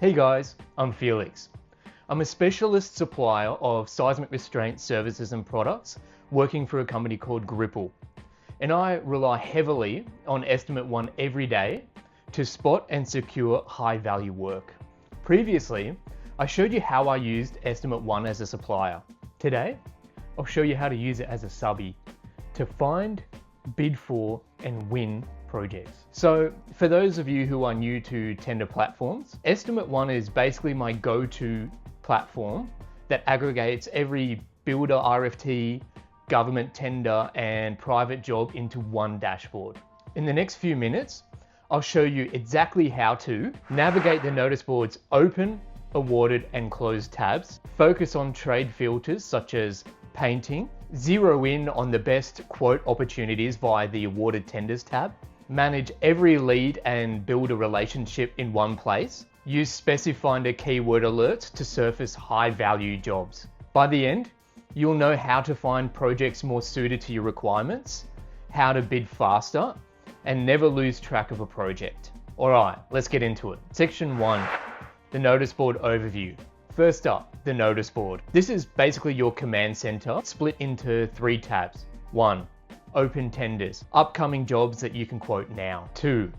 Hey guys, I'm Felix. I'm a specialist supplier of seismic restraint services and products working for a company called Gripple. And I rely heavily on EstimateOne every day to spot and secure high value work. Previously, I showed you how I used EstimateOne as a supplier. Today, I'll show you how to use it as a subbie to find, bid for, and win projects. So for those of you who are new to tender platforms, EstimateOne is basically my go-to platform that aggregates every builder RFT, government tender, and private job into one dashboard. In the next few minutes, I'll show you exactly how to navigate the notice board's open, awarded, and closed tabs, focus on trade filters such as painting, zero in on the best quote opportunities via the awarded tenders tab, manage every lead and build a relationship in one place, use Speci-Finder keyword alerts to surface high value jobs. By the end, you'll know how to find projects more suited to your requirements, how to bid faster, and never lose track of a project. All right, let's get into it. Section 1, the notice board overview. First up, the notice board. This is basically your command center split into 3 tabs. 1, open tenders, upcoming jobs that you can quote now. 2,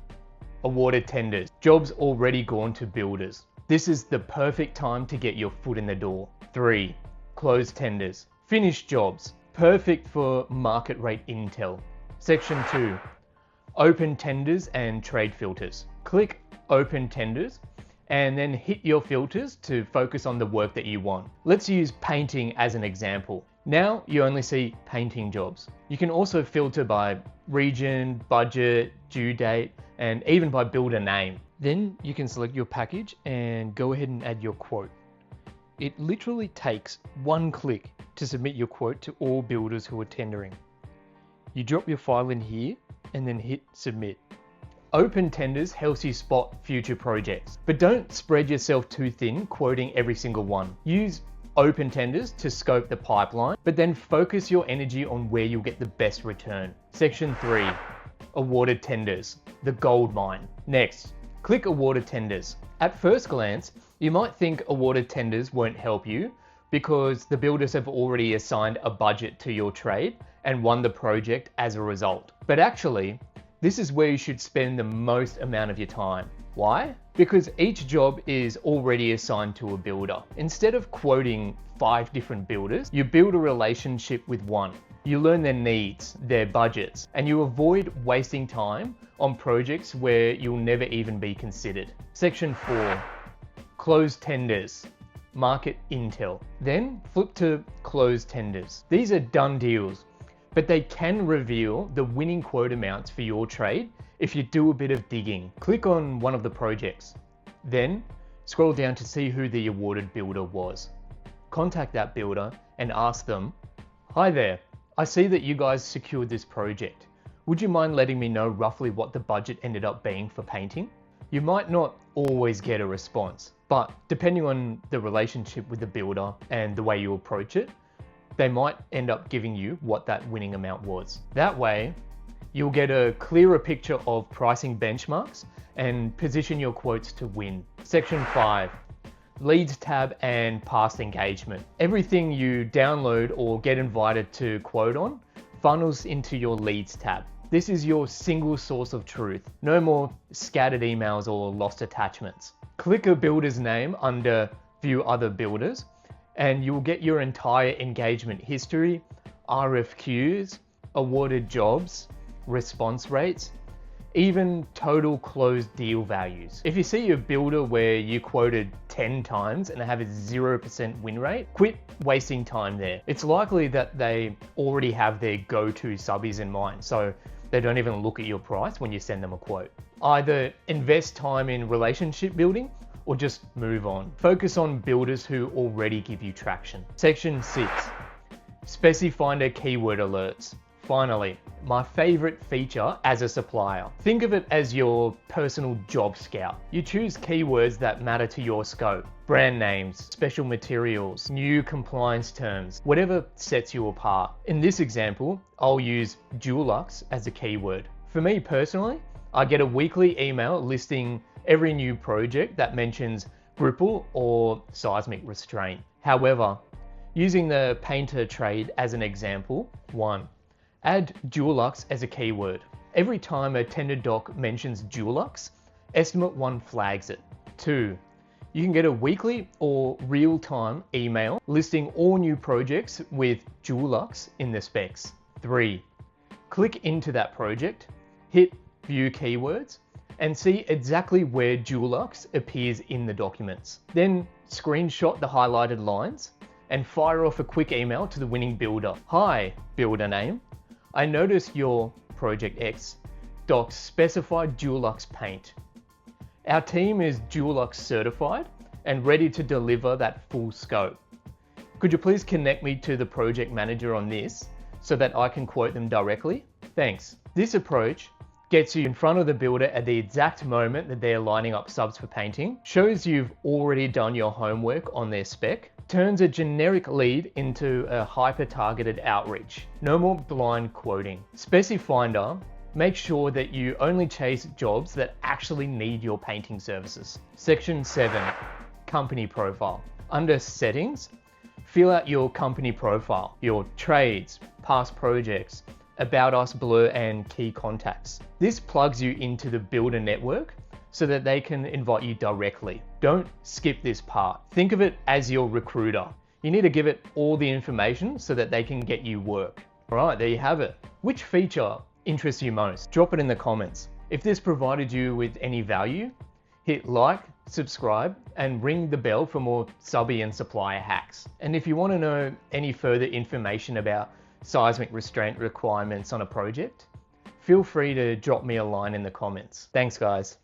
awarded tenders, jobs already gone to builders. This is the perfect time to get your foot in the door. 3, closed tenders, finished jobs, perfect for market rate intel. Section 2, open tenders and trade filters. Click open tenders and then hit your filters to focus on the work that you want. Let's use painting as an example. Now you only see painting jobs. You can also filter by region, budget, due date, and even by builder name. Then you can select your package and go ahead and add your quote. It literally takes 1 click to submit your quote to all builders who are tendering. You drop your file in here and then hit submit. Open tenders helps you spot future projects, but don't spread yourself too thin quoting every single one. Use open tenders to scope the pipeline, but then focus your energy on where you'll get the best return. Section 3, awarded tenders, the gold mine. Next, click awarded tenders. At first glance, you might think awarded tenders won't help you because the builders have already assigned a budget to your trade and won the project as a result. But actually, this is where you should spend the most amount of your time. Why? Because each job is already assigned to a builder. Instead of quoting 5 different builders, you build a relationship with one. You learn their needs, their budgets, and you avoid wasting time on projects where you'll never even be considered. Section 4, closed tenders, market intel. Then flip to closed tenders. These are done deals, but they can reveal the winning quote amounts for your trade if you do a bit of digging. Click on one of the projects, then scroll down to see who the awarded builder was. Contact that builder and ask them, "Hi there, I see that you guys secured this project. Would you mind letting me know roughly what the budget ended up being for painting?" You might not always get a response, but depending on the relationship with the builder and the way you approach it, they might end up giving you what that winning amount was. That way, you'll get a clearer picture of pricing benchmarks and position your quotes to win. Section 5, leads tab and past engagement. Everything you download or get invited to quote on funnels into your leads tab. This is your single source of truth. No more scattered emails or lost attachments. Click a builder's name under view other builders and you'll get your entire engagement history, RFQs, awarded jobs, response rates, even total closed deal values. If you see a builder where you quoted 10 times and they have a 0% win rate, quit wasting time there. It's likely that they already have their go-to subbies in mind, so they don't even look at your price when you send them a quote. Either invest time in relationship building or just move on. Focus on builders who already give you traction. Section 6, Speci-Finder keyword alerts. Finally, my favorite feature as a supplier. Think of it as your personal job scout. You choose keywords that matter to your scope. Brand names, special materials, new compliance terms, whatever sets you apart. In this example, I'll use Dulux as a keyword. For me personally, I get a weekly email listing every new project that mentions Gripple or Seismic Restraint. However, using the painter trade as an example, 1. Add Dulux as a keyword. Every time a tender doc mentions Dulux, EstimateOne flags it. 2. You can get a weekly or real-time email listing all new projects with Dulux in the specs. 3. Click into that project, hit View Keywords, and see exactly where Dulux appears in the documents. Then screenshot the highlighted lines and fire off a quick email to the winning builder. Hi, builder name. I noticed your Project X docs specify Dulux paint. Our team is Dulux certified and ready to deliver that full scope. Could you please connect me to the project manager on this so that I can quote them directly? Thanks. This approach gets you in front of the builder at the exact moment that they're lining up subs for painting, shows you've already done your homework on their spec, turns a generic lead into a hyper-targeted outreach. No more blind quoting. Speci-Finder makes sure that you only chase jobs that actually need your painting services. Section 7, Company Profile. Under Settings, fill out your company profile, your trades, past projects, About Us blur and key contacts. This plugs you into the builder network so that they can invite you directly. Don't skip this part. Think of it as your recruiter. You need to give it all the information so that they can get you work. All right, there you have it. Which feature interests you most? Drop it in the comments. If this provided you with any value, hit like, subscribe, and ring the bell for more Subbie and supplier hacks. And if you want to know any further information about seismic restraint requirements on a project, feel free to drop me a line in the comments. Thanks, guys.